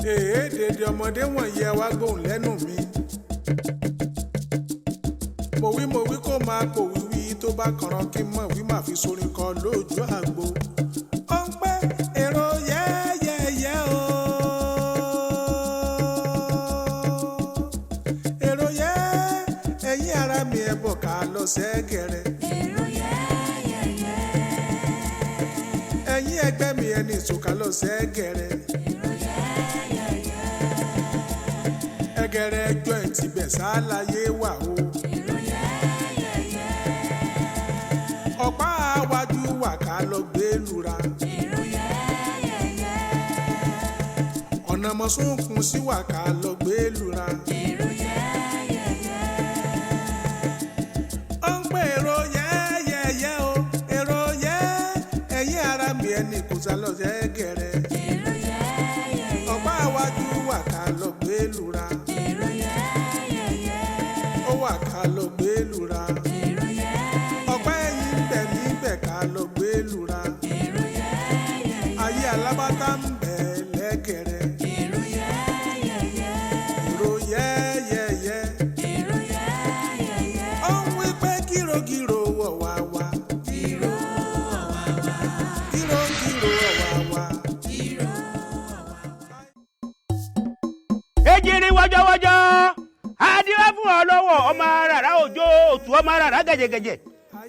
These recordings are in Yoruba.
Dèdè ọmọdé wọ̀nyí ẹ wá gbóhùn lẹ́nu mi. Mo wí kó máa pò wíwí tó bá kànràn kí n mọ̀ wí máa fi sorin kan lójú àgbo. Ó ń pẹ́ èrò yẹ́yẹ́yẹ́ o. Èrò yẹ́ ẹ̀yin ara mi ẹ bọ̀ ká lọ sẹ́gẹ̀rẹ̀. Èrò yẹ́yẹ́yẹ́. Ẹ̀yin ẹgbẹ́ mi ẹni ìsòkà lọ sẹ́gẹ̀rẹ̀. Ẹgẹrẹ ẹjọ́ ẹ̀ ti bẹ̀ sáláyé wà o. Ọ̀pá àwájú wà ká lọ gbé lura. Ọ̀nà mọ̀súnkún sí wà ká lọ gbé lura. Ó ń pè èrò yẹ́yẹ́yẹ́ o. Èrò yẹ́ ẹ̀yin ara mi ẹni kò sá lọ sẹ́gẹ̀rẹ̀. Ọ̀pá àwájú wà ká lọ gbé lura. Ó wà ká lọ gbé lura. Ọ̀pá ẹ̀yìn bẹ̀ níbẹ̀ ká lọ gbé lura. Ayé alábátá ń bẹ̀ lẹ́gẹ̀rẹ̀. Èrò yẹ́yẹ́yẹ́. Ó ń wí pé gírògírò wọ̀ wá wá. Gírògírò wọ̀ wá wá. Ejiri wọ́jọ́wọ́jọ́ adíwá fún ọ lọ́wọ́ ọmọ rárá òjò òtù ọmọ rárá gẹ̀jẹ̀gẹ̀jẹ̀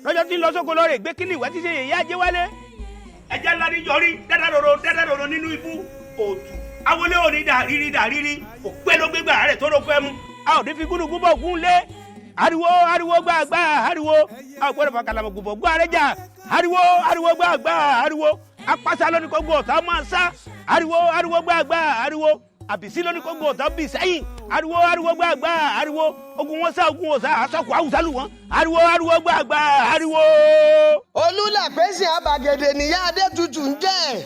lọ́jọ́ tí ń lọ sóko lọ́rẹ̀ gbé kíní ìwé tí ṣe yèyí ajé wálé. ẹja ńlá ní yọrí dádàrọ̀rọ̀ nínú ibú òtù awolé òní dàrírí kò pẹ́ ló gbégbá rẹ̀ tó ló pẹ́ mu. a ò ní fi gúnugún bọ̀ gún lé ariwo gbàgbà ariwo a ò gbọ́dọ̀ fà kàlàmọ̀gùn bọ̀ gún arẹ́jà ariwo gbàgbà ariwo apáṣá lóní kó gbọ́ ọ̀tá máa sá ariwo gbàgbà ariwo àbísí lóní kó gbọ́ ọ̀tá bì sẹ́yìn ariwo gbàgbà ariwo ogun wọn sá ogun ọ̀sá àsọkù àwùsálù wọn ariwo gbàgbà ariwo. olùlàpẹ̀sì àbàgẹ̀dẹ̀ nìyá adétutù ń jẹ́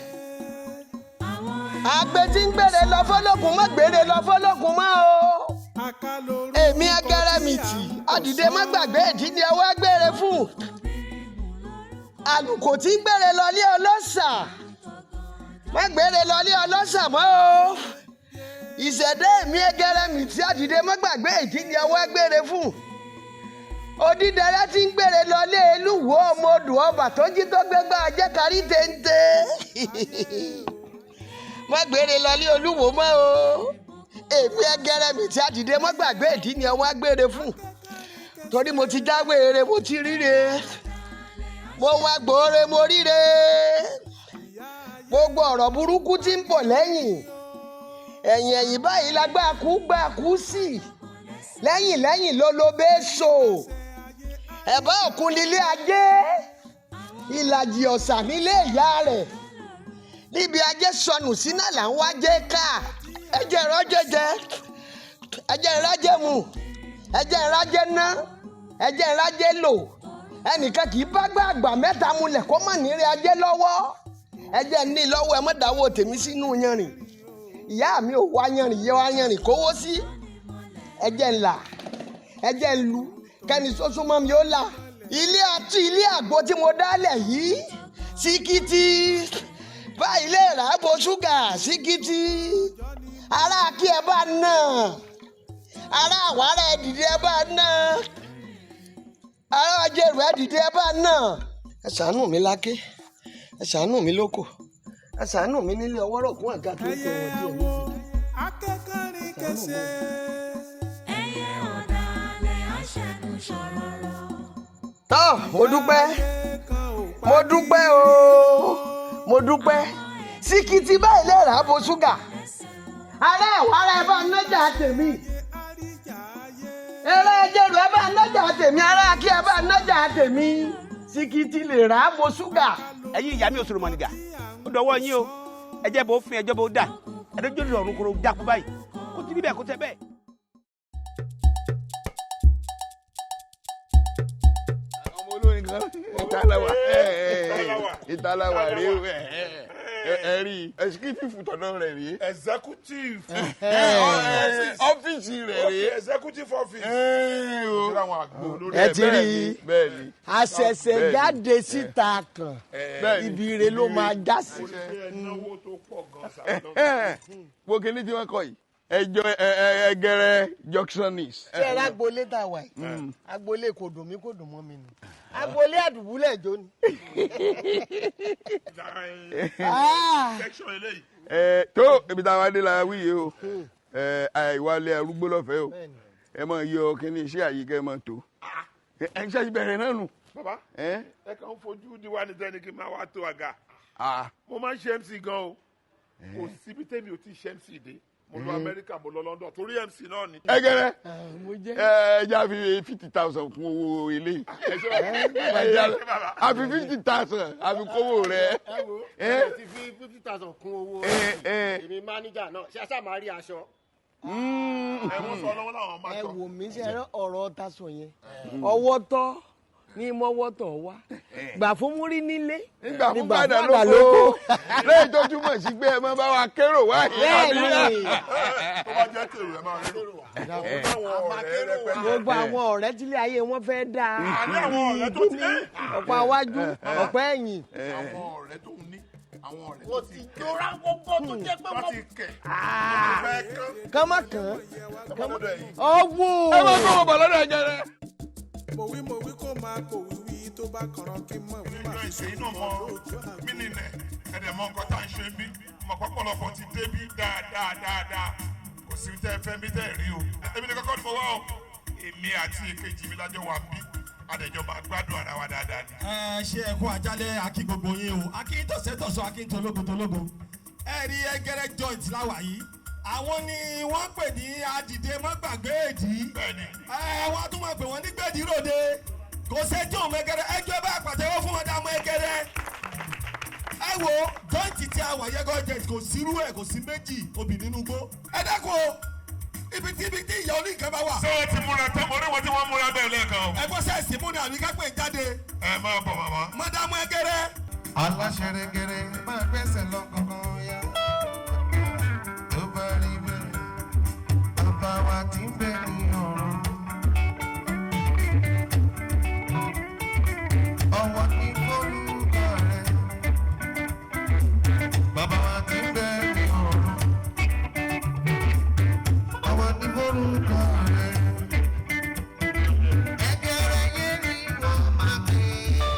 àgbẹ̀ tí ń gbére lọ fọlọ́kùn mọ́ gbére lọ fọlọ́kùn mọ́ o. èmi Ẹgẹrẹmìtì àdìdẹ má gbàgbé ìdíje ọwọ́ gbére fún àlùkò tí ń gbére lọ lé ọlọ́sà má gbére lọ lé ọlọ́sà mọ́ o. ìṣẹ̀dá èmi Ẹgẹrẹmìtì àdìdẹ má gbàgbé ìdíje ọwọ́ gbére fún odídẹrẹ́ tí ń gbére lọ lé elúwo ọmọ odò ọba tó jí tó gbégbá ajẹ́kárí téńté má gbére lọ lé olúwo mọ́ o. èmi Ẹgẹrẹmìtì àdìdẹ má gbàgbé ìdí ni ọwọ́ gbére fún torí mo ti jáwé eré mo ti ríre mo wá gbòòrè mo ríre gbogbo ọ̀rọ̀ burúkú tí ń bọ̀ lẹ́yìn ẹ̀yìn báyìí la gbà kú sí lẹ́yìn ló ló bẹ́ẹ̀ so ẹ̀bá òkun nílé ajé ìlàjì ọ̀sà nílé ìyá rẹ̀ níbi ajé sọnù sínú là ń wájé ká ẹjẹ́ ìrọ́jẹjẹ ẹjẹ́ ìrájẹ mu ẹjẹ́ ìrájẹ ná ẹjẹ́ ìrájẹ lò ẹnìkan kì í bá gbàgbà mẹ́ta mulẹ̀ kó mọ̀ nírí ajé lọ́wọ́ ẹjẹ́ ní lọ́wọ́ ẹ mọ̀ dáwọ́ tèmi sínú yanrìn ìyá mi ò wá yanrìn yẹ wá yanrìn kówó sí ẹjẹ́ ńlá ẹjẹ́ ńlu kẹ́ni sọ́sọ́ mọ́ mi ó là ilé àgbo tí mo dálẹ̀ yìí síkìtì báyìí lè rà á bo ṣúgà síkìtì ará kí ẹ bá nà ará àwárẹ̀ ẹ dìde ẹ bá nà ará Ajérù ẹ dìde ẹ bá nà ẹ ṣàánú mi láké ẹ ṣàánú mi lóko ẹ ṣàánú mi nílé ọwọ́rọ̀ kún àga tó ń tẹ wọn díẹ̀ ní ìsìn. tọ́ mo dúpẹ́ síkìtì báyìí lè rà á bo ṣúgà ará àwárẹ̀ ẹ bá nájà tèmi eré Ajérù ẹ bá nájà tèmi ará kí ẹ bá nájà tèmi síkìtì lè rà á bo ṣúgà. ẹ̀yin ìyá mi ò sọ̀rọ̀ mọ̀nìgà ó dọwọ́ yín o ẹjẹ́ bó fin ẹjọ́ bó dà ẹ̀dọ́jọ́ lè rọrùn kúrò dákú báyìí kó ti níbẹ̀ kó tẹ́ bẹ́ẹ̀. ọmọ olórin kan ìtàláwà rí o. ẹ̀rí executive tọ̀nà rẹ̀ rí. executive ọ́fíìsì rẹ̀ rí. executive office. ẹ ti rí àṣẹ̀ṣẹ̀ jáde síta kan ibi ire ló máa já sí. wo kíní tí wọ́n kọ yìí ẹjọ́ Ẹgẹrẹ junctionist. ṣé ẹ lágbolé tá a wà yìí agbolé kò dùn mí kò dùn mọ́ mi ni agbolé àdùbúlẹ̀ jó ni. tó ibi táwa dé la wí yìí o àìwálé arúgbó lọ́fẹ̀ẹ́ o ẹ máa yọ kíní iṣẹ́ àyíká ẹ máa tó ẹ ṣe ìbẹ̀rẹ̀ náà nù. bàbá ẹ kàn ń fojú di wá ní tẹ́ni kí n máa wá tó àga mo máa ń ṣe MC gan o kò síbi tẹ́mi ò ti ṣe MC dé mo lọ Amẹ́ríkà mo lọ London torí MC náà ni. Ẹgẹrẹ ẹja fi 50,000 kún owó ilé àfi 50,000 àfi kówó rẹ. ẹ ti fi 50,000 kún owó èmi máníjà náà ṣe àṣà máa rí aṣọ. ẹ wọ́n sọ lọ́wọ́ làwọn máa ẹ tọ́. wò mí ṣe ọ̀rọ̀ ta sọ yẹn ọwọ́ tọ́ ní mọ́wọ́tọ̀ wá gbà fún múrí nílé nígbà fún padà lóko lẹ́yìn tó túmọ̀ sí pé ẹ máa bá wa kérò wá bẹ́ẹ̀ni tó bá jẹ́ kèrò ẹ máa kérò wá. gbogbo àwọn ọ̀rẹ́ tílé ayé wọn fẹ́ dáa àní àwọn ọ̀rẹ́ tó ti ní. ọ̀pọ̀ àwájú ọ̀pọ̀ ẹ̀yìn. àwọn ọ̀rẹ́ tó ní àwọn ọ̀rẹ́ tó kò sì jọra gbogbo tó jẹ́ pé wọ́n wọ́n. ti kẹ̀ kọ́mọ kan lọ́dọ̀ yìí. ọwọ́. ẹ máa kó wọn bọ̀ lọ́dọ̀ Ẹgẹrẹ. mo wí kó máa kó wíwí tó bá kọ̀rọ̀ kí n mọ̀ wí máa fi ṣe inú mọ́ mí nílẹ̀ ẹ̀dẹ̀ mọ́ nǹkan tá à ń ṣe bí mọ̀ pọ́pọ́lọpọ̀ ti dé bí dáadáa kò sí tẹ́ fẹ́ bí tẹ́ rí o. èmi ní kọ́kọ́ ni mo wá o èmi àti èkejì mi lájọ wà bí adẹ̀jọ́ máa gbádùn ara wa dáadáa ni. ẹ ṣe ẹkún àjálẹ̀ akí gbogbo yín o akí tọ̀sẹ̀tọ̀sọ akí tológo ẹ rí Ẹgẹrẹ joint láwà yìí àwọn ni wọ́n pè ní adìde mọ́gbàgbé èdì wọ́n tún máa pè wọ́n ní gbèdì ròde kò sẹ́jọ́ Ẹgẹrẹ ẹjọ́ bá pàtẹ́wọ́ fún wọn dààmú Ẹgẹrẹ ẹ wo joint tí a wà yẹ́gọ́ joint kò sírú ẹ̀ kò sí méjì obì nínú gbó ẹ dákun o ibi tí ìyá oníkan bá wà. ṣé o ti múra tán mo rí wọn tí wọ́n múra bẹ́ẹ̀ lẹ́ẹ̀kan o. ẹ gbọ́ sẹ́ẹ̀sì mú ni àbí kápẹ́ jáde. ẹ máa bọ̀ màmá. mọ́dàmú Ẹgẹrẹ. aláṣẹrẹgẹrẹ máa gbẹ́sẹ̀ lọ kankan ya tó bá rí bẹ́ẹ̀ bàbá wa ti ń bẹ ní ọ̀run ọwọ́ ní forúkọ rẹ̀ bàbá wa ti ń bẹ ní ọ̀run ọwọ́ ní forúkọ rẹ̀ Ẹgẹrẹ yẹn ni wọ́n máa pè é.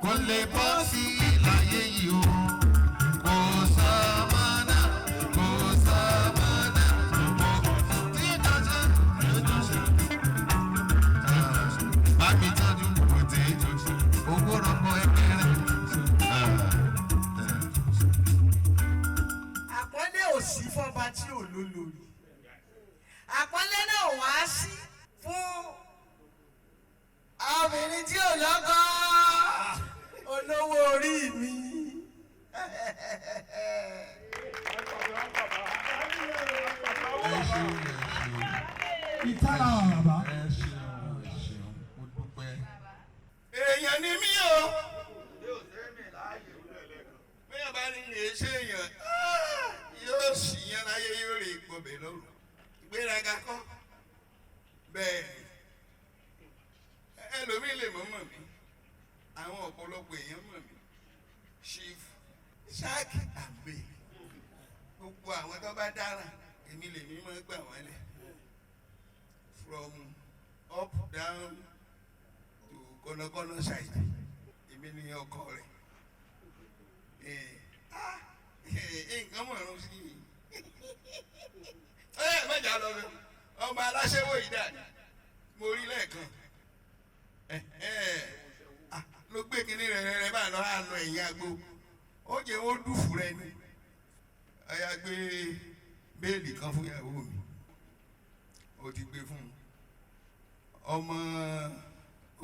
Kò lè bọ́ sí láyé yìí o, kò sọ́mọ́nà, kò sọ́mọ́nà, tí ìjọsìn, bá mi tọ́jú Kukute, owó rọ̀pọ̀ Ẹgẹrẹ. Àpọ́nlé ò sí fọ́ba tí ò lólórí. Àpọ́nlé náà wá sí fún obìnrin tí ò lọ́kọ olówó orí mi. ìtara bàbá. Èèyàn ni mí o. Bẹ́ẹ̀ bá ní lè ṣe èèyàn yóò sì yẹn láyé yóò rí ìgbọ̀bẹ̀ lọ́rùn. Ìgbéraga kọ́ bẹ́ẹ̀ ẹlòmíì lè mọ̀ mí àwọn ọ̀pọ̀lọpọ̀ èèyàn mọ̀ mí chief ṣáàkì àgbè gbogbo àwọn tó bá dáràn èmi lè mímọ́ gbà wọ́n lẹ̀ from up down to kọ́nọ́kọ́nọ́ side èmi èmi ni ọkọ rẹ̀ nǹkan mọ̀rún sí i mẹ́jà lọ bẹ ọmọ aláṣẹ́wó yìí dà ní mo rí lẹ́ẹ̀kan ló gbé kinní rẹ̀ báyìí lọ́wọ́ àná ẹ̀yìn àgbo ó jẹ́ ó dùfù rẹ ni ọ̀yà gbé béèlì kan fún ìyàwó mi ó ti gbé fún un ọmọ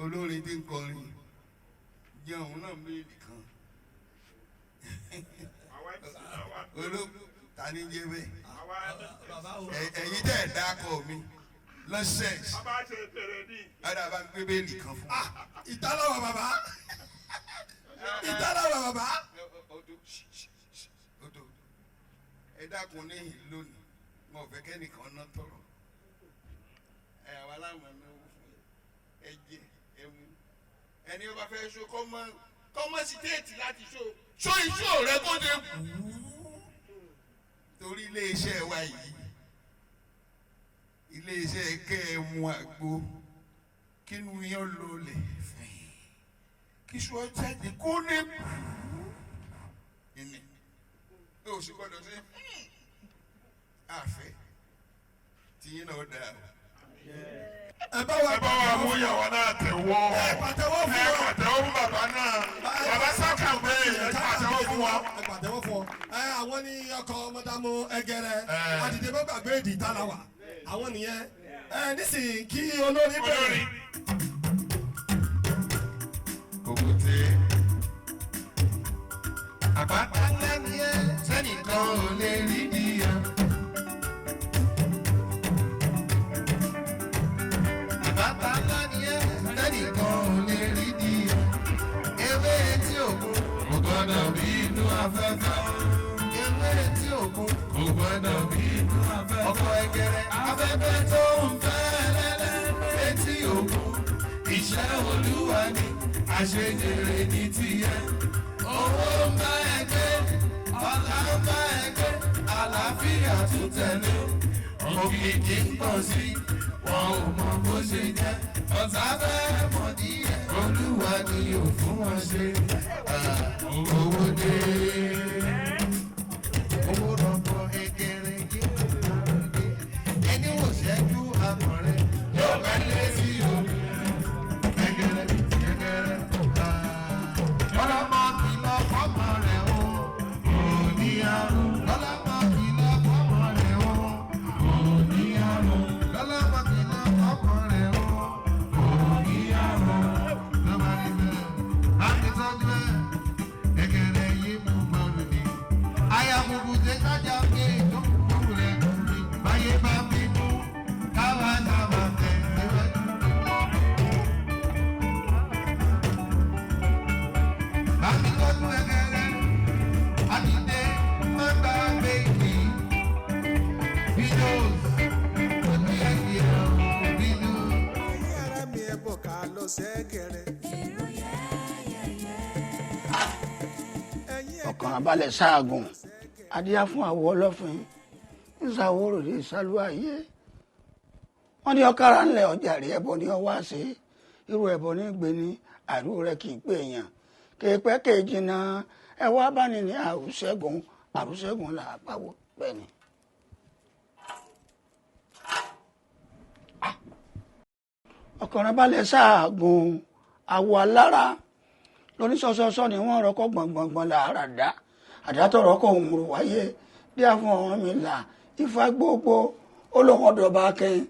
olórin tí ń kọrin jẹun náà béèlì kan ta ni jẹ bẹ́ẹ̀ ẹ̀yin tẹ̀ dákọ̀ mi lọ́sẹ̀ ọ̀dà bá gbé béèlì kan fún un. ìtàlọ́wọ̀ bàbá ìtàlọ́wọ̀ bàbá. ẹ dákun ní ìlú lónìí wọn ò fẹ́ kẹ́nìkan ná tọrọ àwọn aláwọ̀ náà wò fún ẹ jẹ ẹ mú ẹni ó bá fẹ́ ṣó kọ́mọ́ sí déètì láti ṣó iṣó rẹ kó dé kú torí iléeṣẹ́ wa yìí iléeṣẹ́ kẹ́ ẹ mú àgbo kínú yẹn lò lẹ̀ kí ṣó jáde kó dé kú ìní ó sì gbọ́dọ̀ sí àfẹ́ tìyín náà dáa o. ẹ bá wa mú ìyàwó náà tẹ̀wọ́. ẹ pàtẹ́wọ́ fún wa. ẹ pàtẹ́wọ́ fún bàbá náà. bàbá sákà pé ẹ pàtẹ́wọ́ fún wa. ẹ pàtẹ́wọ́ fún ọ. àwọn ní ọkọ mọdàmú Ẹgẹrẹ àdìdẹ bá gbàgbé èdè ìtàláwà àwọn nìyẹn nísìnyí kí olórí bẹ̀rẹ̀. Kukute àpáta ńlá ni ẹ sẹ́nìkan ò lè rí díẹ̀. Àpáta ńlá ni ẹ sẹ́nìkan ò lè rí díẹ̀. Ewé etí òkun kò gbọ́dọ̀ bí inú afẹ́fẹ́. Ewé etí òkun kò gbọ́dọ̀ bí inú afẹ́fẹ́. Ọkọ Ẹgẹrẹ afẹ́fẹ́ tó ń fẹ́ lẹ́lẹ́ etí òkun. Iṣẹ́ Olúwa ni àṣejèrè ní tiẹ̀. Owó ń bá ẹ gbé, ọlá ń bá ẹ gbé, àlàáfíà tún tẹ̀lé. Òkìkí ń pọ̀ sí, wọn ò mọ bó ṣe jẹ́. Ọ̀tá fẹ́ mọ̀ díẹ̀, Olúwa ni yóò fún wọn ṣe. Owó dé. Owó rọ̀pọ̀ Ẹgẹrẹ yé òde. Ẹni wò ṣẹ́jú àmọ̀ rẹ̀ yóò bá lé sí omi. Ẹgẹrẹ Ẹgẹrẹ ọlọ́mọ kìlọ̀ fọ́mọ rẹ̀ o òní àrùn lọ́lọ́mọ kìlọ̀ fọ́mọ rẹ̀ o òní àrùn lọ́lọ́mọ kìlọ̀ fọ́mọ rẹ̀ o òní àrùn lọ́mọ níbẹ̀ akíntọ́jú ẹ̀ Ẹgẹrẹ yìí mú gbọ́dọ̀ ní. àyà Kukute kájà pé ìjókòó rẹ̀ lórí báyé bá bínú káwá sábà tẹ̀ síwájú. Akíntọ́jú Ẹgẹrẹ àdìdẹ mọ́gbà bèbí bídòs òbí ẹ̀yẹ bídò. ẹ̀yin ará mi ẹ bọ̀ ká lọ sẹ́gẹ̀rẹ̀. ọkàn abalẹ̀ ṣáàgùn adíyá fún àwọ̀ ọlọ́fin ìṣàwòrò lè ṣàlù ayé wọ́n ní ọkàrà ńlẹ̀ ọjà rí ẹbọ ní ọwọ́ àṣẹ irú ẹbọ ní gbé ní àrùn rẹ kì í pé èèyàn kéèpẹ́ kéèjì náà ẹ wá bá ní àrùṣẹ́gun là á pàwọ́ bẹ́ẹ̀ ni. ọkàn abalẹ̀ ṣáàgùn àwọ̀ alára lóníṣọ́ṣọ́ṣọ́ ni wọ́n rọ́kọ́ gbọ̀ngbọ̀ngbọ̀n làárà dá àdátọ̀rọ̀ kọ̀ òmùrù wáyé bí a fún ọ̀run mi là ifá gbogbo olóńgọ́dọ̀bá kẹ́yìn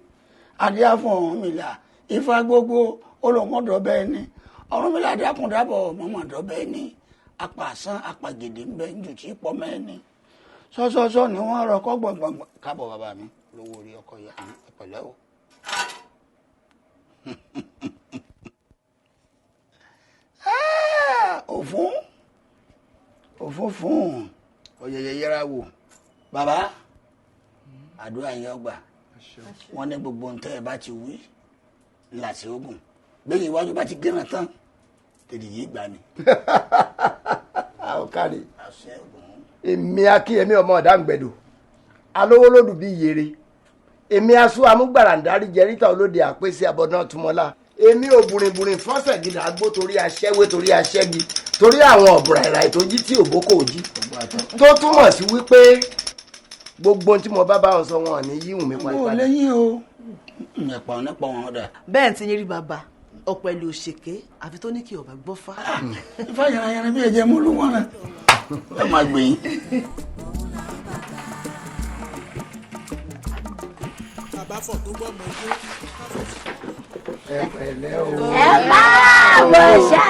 adíá fún ọ̀run mi là ifá gbogbo olóńgọ́dọ̀bá ẹni ọ̀run mi là dákúndábọ̀ mọ́mọ́dọ̀bá ẹni apàṣán apàgèdè ń bẹ jù tí pọ̀ mẹ́ni ṣọ́ṣọ́ṣọ́ ni wọ́n rọ́kọ́ gbọ̀ngbọ̀ngbọ̀n káàbọ̀ bàbá mi lówó orí ọkọ̀ yà ní ẹ̀pẹ̀lẹ́ o. òfún fún ọ̀yẹ̀yẹ̀ yẹra wò bàbá àdúrà yẹn ọgbà wọn ní gbogbo ohun tẹ́ ẹ bá ti wí láti ogun bẹ́ẹ̀ iwájú bá ti gẹ́ràn tán tèdè yìí gbà ní. àwòkárí èmi akíyèmí ọmọ ọ̀dàǹgbẹ̀dọ̀ alówó lòdù bíi yèrè èmi aṣọ amúgbàràǹdarí jẹríta olóde àpèsè abọ́dán túmọ̀lá èmi ò bùrìnbùrìn fọ́sẹ̀ gidi àgbo torí aṣẹ́wé torí aṣẹ́gi torí àwọn ọ̀bùrà ìrà ìtọ́jú tí òbókò jí tó túmọ̀ sí wípé gbogbo tí mo bá ọ sọ wọn ní yíwùn mi padà. ó lẹ́yìn o nípa wọn dà. bẹ́ẹ̀ ti ní rí bàbá ọ̀pẹ̀lẹ̀ òṣèké àfi tó ní kí ọba gbọ́ fá. ifá yàrá bí ẹ̀jẹ̀ mú lù wọ́n rẹ̀ ẹ máa gbé yín. bàbá fọ̀ tó gbọ́ mọ́ ẹgbẹ́. ẹ pẹ̀lẹ́ o. ẹ máa bọ̀ ṣá.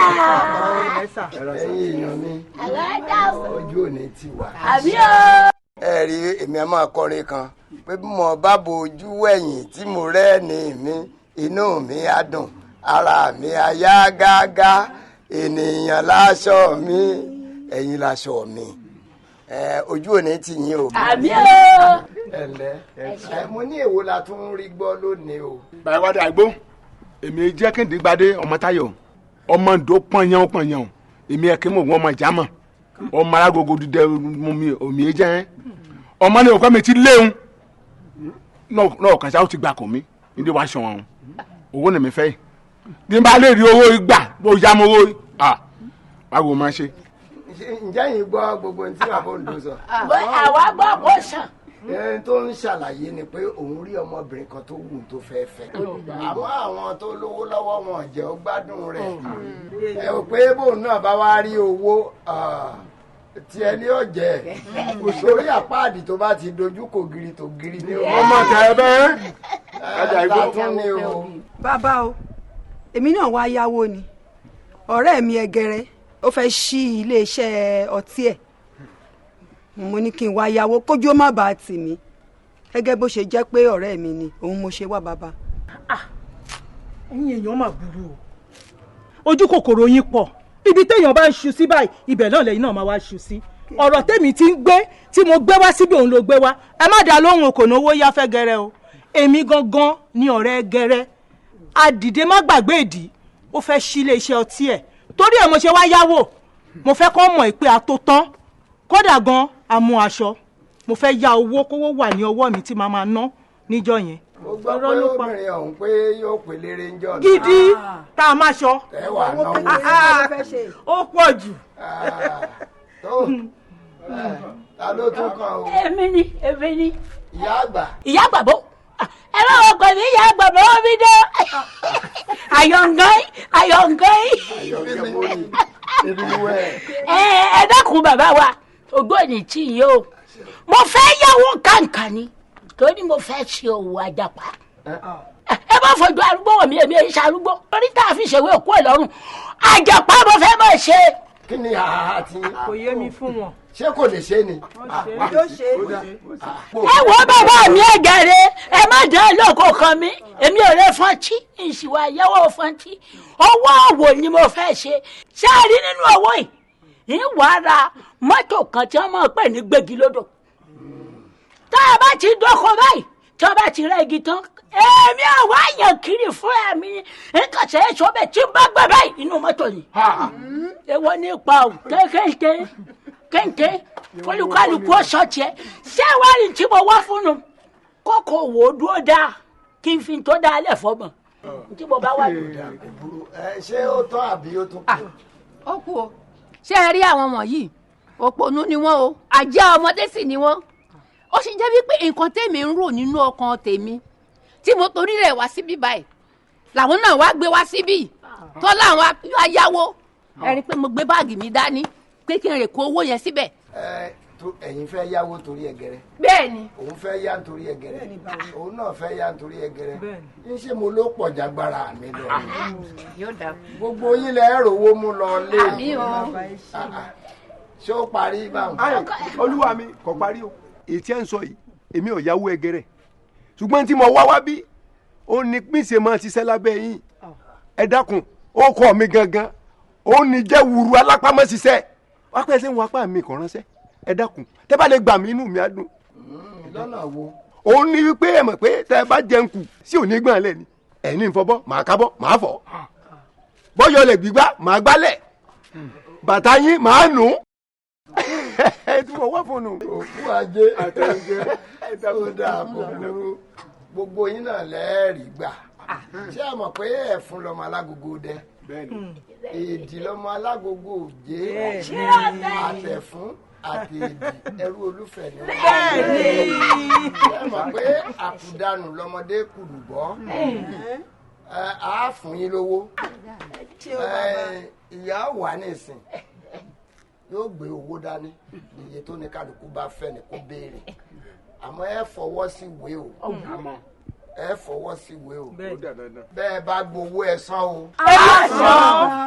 ẹ̀yin èèyàn mi ojú òní ti wà. àbí o. ẹ rí èmi a máa kọrin kan pé bí mo bá bojú wẹ̀yìn tí mo rẹ́ni mi inú mi á dùn ara mi á yá gágá ènìyàn láṣọ mi ẹ̀yin láṣọ mi ojú òní ti yín o. àbí o. ẹ̀lẹ́ mo ní èwo la tún rí gbọ́ lónìí o. báyìí wá dé àgbo èmi jẹ́ kéde gbadé ọmọ Táyọ̀ ọmọ ǹdó pọ̀nyán èmi ẹ̀kẹ́ mọ̀ wọ́n ọmọ ìjàmọ̀ ọmọ alágogo dídẹ omi jẹ́ ọmọ ní òkú mi ti léwu náà kàn sáà ó ti gbà kàn mí níbi wàá sàn wọn owó ni mi fẹ́ yìí bí n bá lè rí owó gbà bó yá mo owó báwo máa ṣe. ǹjẹ́ yìí gbọ́ gbogbo ohun tí bàbá Ondo sọ. àwa gbọ́ kó sàn. ẹni tó ń ṣàlàyé ni pé òun rí ọmọbìnrin kan tó wù tó fẹ́ fẹ́ àmọ́ àwọn tó lówó lọ́wọ́ wọn jẹ́ ó gbádùn rẹ̀ ẹ ò pé bóun náà bá wá rí owó tí ẹni ọ̀jẹ̀ sórí àpáàdì tó bá ti dojú kò giri tó giri ní o. ọmọ tẹ ẹ bẹ́ẹ̀. ẹ̀ẹ́dà tún ni o. bàbá o èmi náà wá yáwó ni ọ̀rẹ́ mi Ẹgẹrẹ ó fẹ́ ṣí iléeṣẹ́ ọtí ẹ̀ mo ní kí n wá yáwó kójú ó má bàa tì mí gẹ́gẹ́ bó ṣe jẹ́ pé ọ̀rẹ́ mi ni òun mo ṣe wá bàbá. ẹ̀yin èèyàn mà burú o ojú kòkòrò yín pọ̀ ibi téèyàn bá ń ṣu sí báyìí ibẹ̀ náà lẹ́yìn náà máa wá ṣu sí ọ̀rọ̀ tèmi ti ń gbé tí mo gbé wá síbi òun ló gbé wá ẹ má dá lóhùn kò náwó yá fẹ́ Gẹrẹ o èmi gangan ni ọ̀rẹ́ Gẹrẹ àdìdé má gbàgbé ìdí ó fẹ́ ṣí iléeṣẹ́ ọtí ẹ̀ torí ẹ̀ mo ṣe wá yáwó mo fẹ́ kọ́ mọ̀ pé a tó tán kódà gan amú aṣọ mo fẹ́ yá owó kówó wà ní ọwọ́ mi tí màá máa ná níjọ́ yẹn. mo gbọ́ pé obìnrin ọ̀hún pé yóò pè lérè ń jọ náà. gidi tá a máa ṣọ. ẹ wà náwó. ó pọ̀ jù. tó ta ló tún kàn o. èmi ni. ìyá àgbà. ìyá àgbà bó ẹ bá wọn pè mí ìyá àgbà bó mi dé. ayọ̀ǹgán. ẹ dákun bàbá wa ògbóni tí yìí o mo fẹ́ yàwó kàǹkà ni torí mo fẹ́ ṣe òwò àjàpá ẹ bá fojú arúgbó wọ̀ mí èmi èyí ṣarúgbó torí tá a fi ṣèwé òkú ẹ̀ lọ́rùn àjàpá mo fẹ́ mọ̀ ṣe. kí ni àhà tí. kò yé mi fún wọn. ṣé kò lè ṣe ni. ẹ wo bàbá mi Ẹgẹrẹ ẹ má dán lóko kan mi èmi ò lè fọ́ntì ìṣìwà yẹ́wọ́ fọ́ntì owó òwò ni mo fẹ́ ṣe ṣé a rí nínú owó yìí ń wàá ra mọ́tò kan tí wọ́n máa pè ní gbégi lódò tá a bá ti dọ́kọ báyìí tí wọ́n bá ti rẹ́ igi tán èmi àwọn àyàn kiri fúnra mi nǹkan ṣe é sọ bẹ́ẹ̀ tí n bá gbẹ báyìí inú mọ́tò ni èwo ní ipa ò kéńté olùkálùkù ọ̀sọ̀ tiẹ̀ ṣé wàá rí tí mo wá fún un kókò wò ó dúró dáa kí n fi tó dáa lẹ̀ fọ́mọ tí mo bá wà lóde. ṣé ó tọ́ àbí ó tún kù. ó kú o ṣé ẹ rí àwọn wọ̀nyí òpònú ni wọ́n o àjẹ́ ọmọdé sì ni wọ́n ó sì jẹ́ wípé nǹkan tèmi ń rò nínú ọkàn tèmi tí mo torí rẹ̀ wá síbí báyìí làwọn náà wá gbé wá síbí tó láwọn ayáwó ẹ rí i pé mo gbé báàgì mi dání pé kí n rè kó owó yẹn síbẹ̀. ẹ̀yin fẹ́ yáwó torí Ẹgẹrẹ. bẹ́ẹ̀ni. òun fẹ́ yá nítorí Ẹgẹrẹ. òun náà fẹ́ yá nítorí Ẹgẹrẹ. ń ṣe mo ló pọ̀ jágbára mi lọ. gbogbo yín lẹ rówó mú lọ lé. ṣé ó parí báwọn. olúwa mi kò parí o ètí ẹ̀ ń sọ yìí èmi ò yáwó Ẹgẹrẹ ṣùgbọ́n tí mo wá bí ó ní pínṣe máa ṣiṣẹ́ lábẹ́ yín ẹ dákun ó kọ́ mi gangan ó ní jẹ́ wùrú alápámọ́ ṣiṣẹ́ wá pẹ́ sẹ́yìn wá pà mí kàn ránṣẹ́ ẹ dákun tẹ́ bá lè gbà mí inú mi á dùn. lọ́nà wo. òun ní wípé ẹ mọ̀ pé tẹ́ ẹ bá jẹun kù sí òní gbọ̀n lẹ̀ ni ẹ̀ní ìfọbọ́ màá kábọ́ màá fọ̀ bọ́yọ̀ lè gbígbá màá gbálẹ̀ bàtà yín màá nù ẹ tí mo wá fún un. òkú ajé àtẹnujẹ ó dáa kó burú gbogbo yín náà lẹ́ẹ̀rí gbà ṣé ẹ mọ̀ pé ẹ̀fún lọmọ alágogo dẹ èdì lọmọ alágogo òjé àtẹ̀fún àti èdì ẹrú olúfẹ̀ ni wọ́n. ṣé ẹ mọ̀ pé àkùdànù lọmọdé kùdùbọ́ àá fún yín lówó ìyá wà nísìn yóò gbé owó dání iye tó ní kálukú bá fẹ́ ni kó béèrè àmọ́ ẹ fọwọ́ sí ìwé o ẹ fọwọ́ sí ìwé o bẹ́ẹ̀ bá gbowó ẹ san o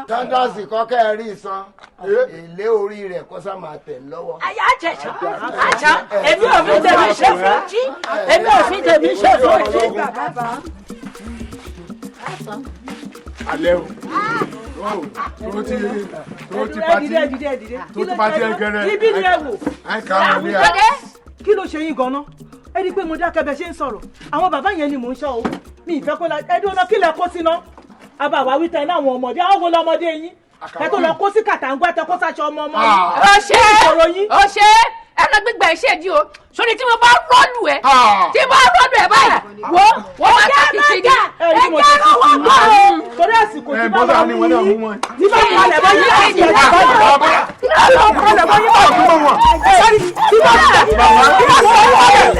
tọ́ndọ̀sì kọ́kẹ́ ẹ rí san èlé orí rẹ̀ kó sá máa tẹ̀ lọ́wọ́. àyà àjẹsà àjà èmi ò fi tèmi ṣe fúnjì èmi ò fi tèmi ṣe fúnjì. alẹ́ o tó ti pati ẹgẹrẹ ibi ni ẹ wò. ẹ kà á wọlé a. kí ló ṣe yín gan-an ẹ rí i pé mo dákẹ́ bẹ ṣe ń sọ̀rọ̀ àwọn bàbá yẹn ni mò ń ṣọ́ o mi ìfẹ́ kó la ẹ dúró kí lẹ kó síná àbàwá wíta iná àwọn ọmọdé àwọn wo lọmọdé yín ẹ tó lọ kó sí kàtàǹgbà tẹ kó sáṣọ ọmọ ọmọ yín. ó ṣe ẹnu gbígbà iṣẹ́ di o sórí tí mo bá rọ́ọ̀lù ẹ tí mo bá rọ́ọ̀lù ẹ báyìí wọ́n máa tàkìtì ní. ẹ jẹ́ lọ́wọ́ gbọ́ o torí àsìkò tí bá wà mú yín tí bá wà lẹ̀ bọ́ yín láti ẹ̀ bá yín lọ́wọ́ tí bá wà lẹ̀ bọ́ yín láti ẹ̀ bá yín sọ́rí tí bá wà lẹ̀ bọ́ yín láti ẹ̀ bá yín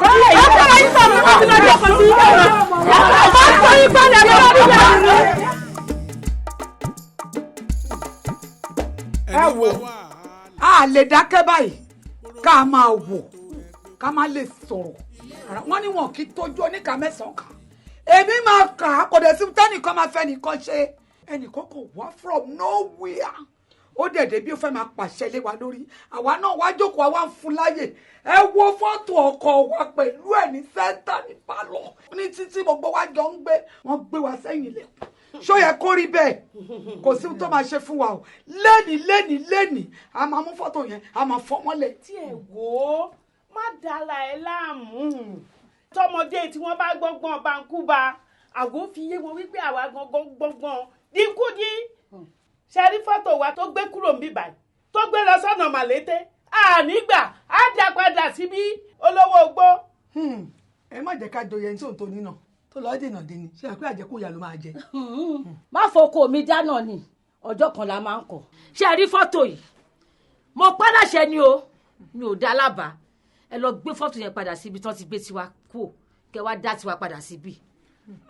kọ́lẹ̀ yìí bá yín sọ̀rọ̀ láti lọ́jọ́ kan sí ìgbà bá sọ yín kọ́lẹ̀ bọ́ yín. ẹ wò a lè dákẹ́ báyìí ká máa wò ká má lè sọ̀rọ̀ wọ́n ní wọn kì í tójú oníkà mẹ́sàn-án kan èmi máa kà á kò dẹ̀ sí tẹ́nìkan máa fẹ́ nìkan ṣe ẹnìkan kò wá from nowhere ó dẹ̀dẹ̀ bí ó fẹ́ máa pàṣẹ lé wa lórí àwa náà wá jókòó àwa ń fún láyè ẹ wo fọ́tò ọkọ wa pẹ̀lú ẹ̀ ní sẹ́ńtà ní pálọ̀ ní títí gbogbo wa jọ ń gbé wọ́n gbé wa sẹ́yìn lẹ́kùn ṣó yẹ kó rí bẹ́ẹ̀ kò sí tó máa ṣe fún wa o lẹ́nìí a máa mú fọ́tò yẹn a máa fọ́ mọ́lẹ̀. tí ẹ wò ó má dàlà ẹ láàmú tọmọdé tí wọ́n bá gbọ́ngbọ́n bá ń kú ba àgọ́ fi yé wọn wípé àwa gangan gbọ́ngbọ́n dínkù dí ṣe rí fọ́tò wa tó gbé kúrò ń bí báyìí tó gbé lọ sọ́nà màlété ànígbà á dá padà síbí olówó ogbó. ẹ má jẹ́ ká joyè ní tòótọ́ nínà tó lọ́ọ́ dènà dé ni ṣé àpé àjẹkù ìyá ló máa jẹ. má fọkọ mi dáná ni ọjọ́ kan la máa ń kọ. ṣé ẹ rí fọ́tò yìí mo pàdàṣẹ ni o mi ò dá lábàá ẹ lọ gbé fọ́tò yẹn padà síbi tí wọ́n ti gbé tiwa kú kẹ wá dá tiwa padà síbi.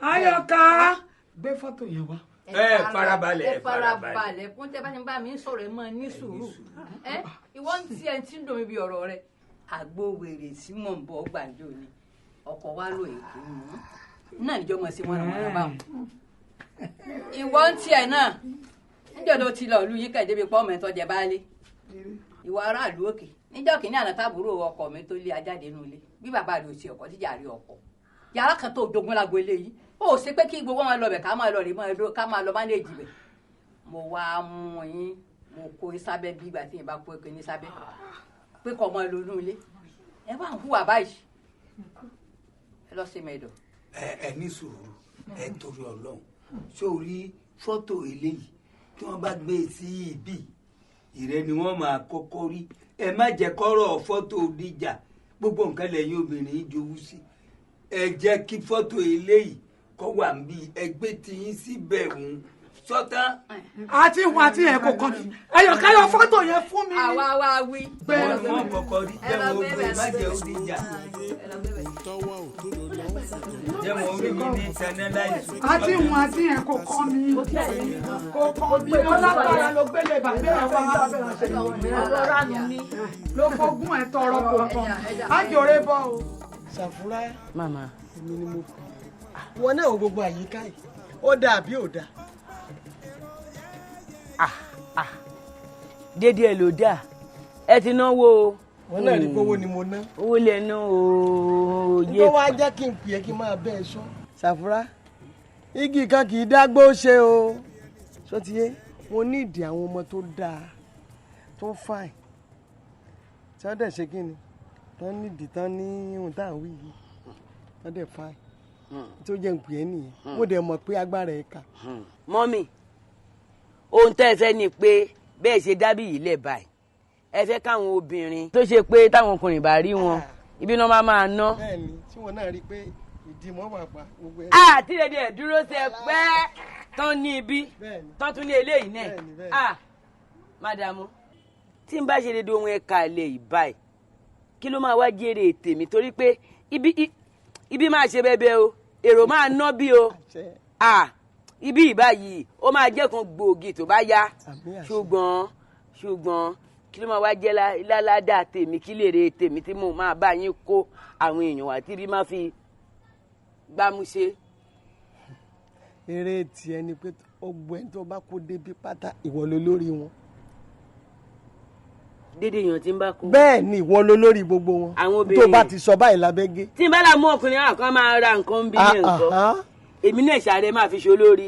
Ayọ̀ká gbé fọ́tò yẹn wá. ẹ farabalẹ̀ fún tẹ́ bá ti bá mi sọ̀rọ̀ ẹ mọ́ ní sùúrù ìwọ ń tiẹ̀ tí ń dùn mí bí ọ̀rọ̀ rẹ. àgbo wèrè sí mọ̀ ń bọ̀ gbàǹjo ni ọkọ̀ wa ló èkó mọ́ náà níjọ́ mọ̀ sí wọn àwọn ọ̀rọ̀ báwọn. ìwọ ń tiẹ̀ náà níjọ́ tó ti lọ ìlú yín kẹ̀dé bí pọ́ọ̀mù ẹ̀tọ́ jẹ baálé ìwọ aráàlú òkè níjọ́ kìíní àná tábùrò ọkọ mi tó lé ajáde nù ilé bí bàbá rẹ̀ ò sí ọkọ tíjà rí ọkọ yàrá kan tó dogun lágbo eléyìí ó ṣe pé kí gbogbo wọn lọ bẹ̀ ká máa lọ rí ká máa lọ mánéèjì bẹ̀ mo wá mú yín mo kó sábẹ́ bí ìgbà tí yẹn bá kó ẹ̀kọ́ ní sábẹ́ pé kọ́ ọmọ ìlú ilé ẹ bá ń hùwà báyìí ẹ lọ sí mẹ́dọ̀. ẹ ní sùúrù ẹ torí Ọlọ́run sórí fọ́tò eléyìí tí wọ́n bá gbé sí ibi ìrẹ́ ni wọ́n máa kọ́kọ́ rí ẹ má jẹ́ kọ́rọ̀ fọ́tò díjà gbogbo nǹkan lẹ́yìn obìnrin jowú sí ẹ jẹ́ kí fọ́tò eléyìí kọ́ wà ń bí ẹgbẹ́ tí yín síbẹ̀ ń sọ́tá. àti ìwọ̀n àti ẹ̀ kò kàn mí Ayọ̀ká yọ fọ́tò yẹn fún mi. àwa wá wí. bẹ́ẹ̀ ni wọ́n kọ́kọ́ rí jẹ́wọ́n ogun má jẹ́ oníjà jẹ́wọ́n orí mi ní internalize. àti ìwọ̀n àti ẹ̀ kò kàn mí kò kàn mí ọlọ́pàá ló gbélé bàbá ẹ̀ wá ló fogún ẹ̀ tọrọ kò kàn Àjòrè bọ́ o. Ṣàfúrá màmá èmi ni mo kù wọn náà wo gbogbo àyíká yìí ó dáa àbí ò dáa. dédé ẹ ló dáa ẹ ti náwó o. wọn náà rí kówó ni mo ná. owó lẹ ná o. tó wá jẹ́ kí n pè é kí n máa bẹ́ ẹ sọ. Ṣàfúrá igi kan kì í dágbó ṣe o sọ ti yé mo ní ìdí àwọn ọmọ tó dáa tó fàìn tí wọ́n dẹ̀ ṣe kí ni tán nídìí tán ní ohun tá à ń wí yìí wọ́n dẹ̀ fàìn tó jẹ́ ń pè é nìyẹn mo dẹ̀ mọ̀ pé agbára ẹ̀ kà. mọ́mì ohun tẹ́ ẹ fẹ́ ni pé bẹ́ẹ̀ ṣe dábì yìí lẹ̀ báyìí ẹ fẹ́ káwọn obìnrin tó ṣe pé táwọn ọkùnrin bá rí wọn ibi náà máa ná. bẹ́ẹ̀ni tí wọn náà rí i pé ìdìmọ́ pàpà gbogbo ẹ̀. àti rẹ̀ dúró ṣe pẹ́ tán ní ibi tán tún ní eléyìí náà mádàmú tí n bá ṣe dédé ohun ẹ̀ka ilé yìí báyìí kí ló máa wá jèrè tèmi torí pé ibi máa ṣe bẹ́ẹ̀ o èrò máa ná bí o ibi ìbáyìí ó máa jẹ́ kan gbòógì tó bá yá ṣùgbọ́n kí ló máa wá jẹ́ láládà tèmi kí lè re tèmi tí mo máa bá yín kó àwọn èèyàn wá tí bí má fi gbámúṣe. eré tiẹ̀ ni pé ọgbẹ́ tó bá kó débi pátá ìwọ ló lórí wọn. dédé èèyàn tí ń bá kó. bẹ́ẹ̀ ni ìwọ ló lórí gbogbo wọn. àwọn obìnrin tó bá ti sọ báyìí lábẹ́gẹ́. tí n bá la mú ọkùnrin àwọn kan máa ra nǹkan bí ní nǹkan èmi náà ṣàrẹ máa fi ṣe olórí.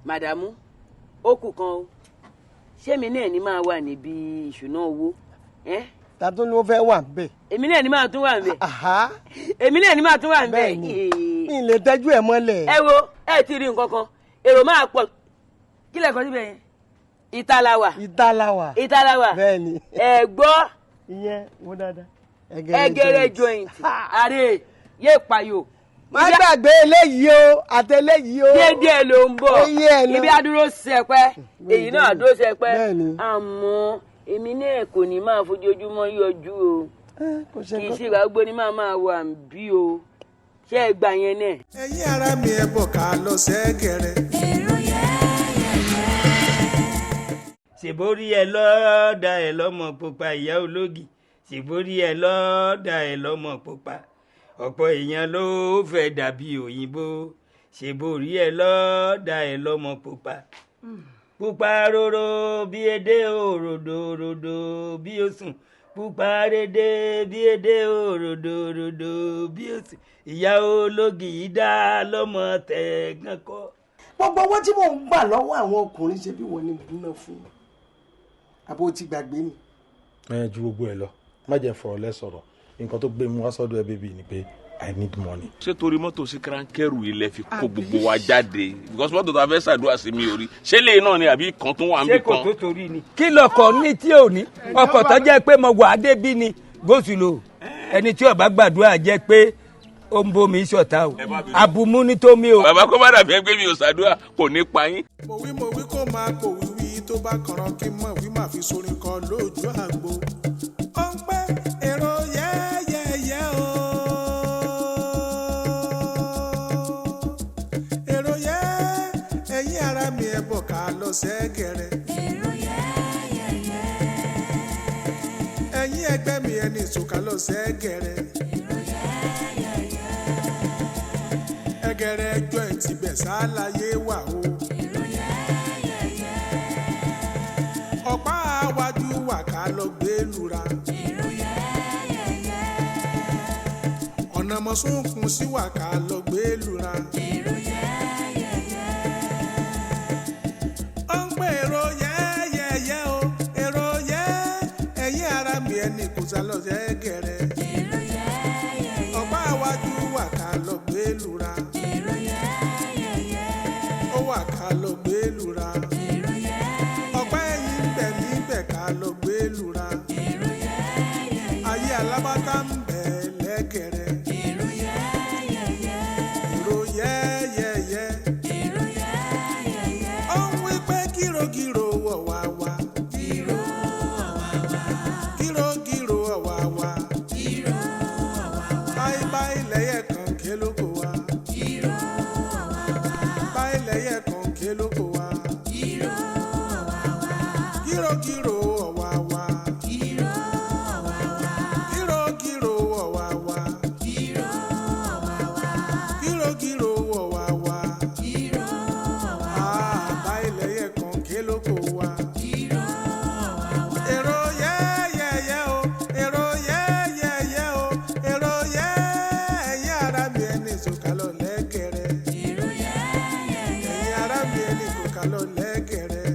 màdàmú ó kù kan o ṣé mi náà ní máa wà níbi ìṣúná owó. ta tó ló fẹ́ wà bẹ́ẹ̀. èmi náà ní máa tún wà bẹ́ẹ̀. èmi náà ní máa tún wà bẹ́ẹ̀. mi lè tẹ́jú ẹ̀ mọ́lẹ̀. ẹ wo ẹ ti rí nǹkan kan èrò máa pọ̀ kí lẹ́ẹ̀kan síbẹ̀ yẹn ìtàláwà bẹ́ẹ̀ni ẹ gbọ́ ìyẹn wo dáadáa Egere joint àrè yé payò. má gbàgbé eléyìí o àti eléyìí o. déédéé ló ń bọ̀ ibi àdúró sẹpẹ́ èyí náà dúró sẹpẹ́ àmọ́ èmi náà kò ní máa fojoojúmọ́ yọjú o kì í ṣe ìgbàgbọ́ ni máa wà ń bí o ṣé ẹ gbà yẹn náà. ẹ̀yin ara mi ẹ bọ̀ ká lọ sẹ́gẹ̀rẹ̀. ṣèbórí ẹ lọ́ọ́dà ẹ lọ́mọ pupa ìyá ológi ṣèbórí ẹ lọ́ọ́dà ẹ lọ́mọ pupa ọ̀pọ̀ èèyàn ló fẹ́ dàbí òyìnbó ṣèbórí ẹ lọ́ọ́dà ẹ lọ́mọ pupa pupa roro bí edé òròdòròdò bí òsùn pupa rédé bí edé òròdòròdò bí òsùn ìyá ológi yìí dá lọ́mọ tẹ̀gàn kọ́. gbogbo owó tí mò ń gbà lọ́wọ́ àwọn ọkùnrin ṣe bí wọ́n ní gbóná fún un àbó ti gbàgbé ni. ẹ ju gbogbo ẹ lọ má jẹ́ fọ̀rọ̀ lẹ sọ̀rọ̀ nǹkan tó gbé mu wá sọ́dọ̀ ẹ bébí ni pé I need money. ṣé torí mọ́tò sí kẹ́rù ilẹ̀ fi kó gbogbo wa jáde because mọ́tò tó a fẹ́ ṣàdúrà sí mi ò rí ṣé lè náà ni àbí kan tó wà ń bì kan. ṣé kò tó torí ni. kí lọkọ ní tí ò ní ọkọ̀ tó jẹ́ pé mo wà á débí ni gòsùlò ẹni tí ó bá gbàdúrà jẹ́ pé ó ń bomi ṣọ̀tá o àbùmú ní tó mi o. bàbá kó má dàbí ẹgbẹ́ mi ò ṣàdúrà kò ní pa yín. mo wí kó máa kò wíwí tó bá kànràn kí mọ̀ wí máa fi sorin kan lójú àgbo. ó ń pẹ́ èrò yẹ́yẹ́yẹ́ o. èrò yẹ́ ẹ̀yin ara mi ẹ̀ bọ̀ ká lọ sẹ́gẹ̀rẹ̀. èrò yẹ́yẹ́yẹ́. ẹ̀yin ẹgbẹ́ mi ẹni ìsúká lọ sẹ́gẹ̀rẹ̀. Egere joint ibẹ̀ ṣàlàyé wà o. ọ̀pá àwájú wà ká lọ gbé lura. ọ̀nà mọ̀sùnkùn sí wà ká lọ gbé lura. ó ń pè èrò yẹ́yẹ́yẹ́ o èrò yẹ́ ẹ̀yin ara mi ẹni kò sá lọ sẹ́gẹ̀rẹ̀. ọ̀pá àwájú wà ká lọ gbé lura. wà ká lọ gbé lura. ọ̀pá ẹ̀yìn bẹ̀ níbẹ̀ ká lọ gbé lura. ayé alábàtà ń bẹ̀ lẹ́gẹ̀rẹ̀. èrò yẹ́yẹ́yẹ́. ó ń wí pé gírògírò wọ̀ wá wá. gírògírò wọ̀ wá wá. báyìí báyìí lẹ́yẹ̀ kan ké lóko wá. lẹ́yẹ kan ké lóko wa. Gírò gírò ọ̀wà wa. Gírò gírò ọ̀wà wa. Gírò gírò ọ̀wà wa. Àbá ilẹ̀yẹ kan ké lóko wa. Èrò yẹ́yẹ́yẹ́ o, èrò yẹ́yẹ́yẹ́ o, èrò yẹ́ ẹ̀yin ara mi ẹni ìsòkàlọ̀ lẹ́gẹ̀rẹ̀. Lọ lẹ́gẹ̀rẹ̀.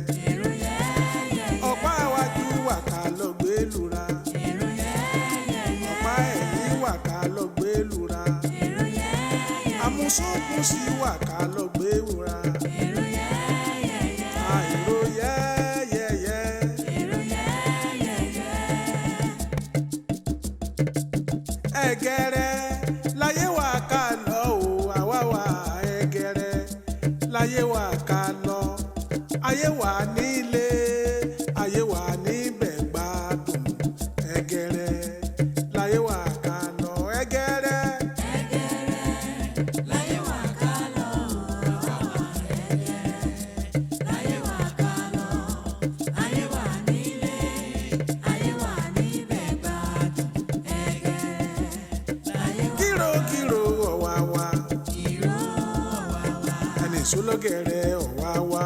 ọ̀pá àwájú wà ká lọ gbé lura. ọ̀pá ẹ̀yìn wà ká lọ gbé lura. àmúṣókùn sí wà ká lọ gbé wura. èrò yẹ́yẹ́yẹ́. Egere láyé wà ká ayé wà nílé ayé wà níbẹ̀ gbádùn ẹgẹrẹ láyé wà ká lọ ẹgẹrẹ. láyé wà ká lọ ẹgẹrẹ láyé wà ká lọ ayé wà nílé ayé wà níbẹ̀ gbádùn ẹgẹrẹ láyé wà. kírokírò ọ̀wá wa ẹni ìṣólọ́gẹ̀rẹ̀ ọ̀wá wa.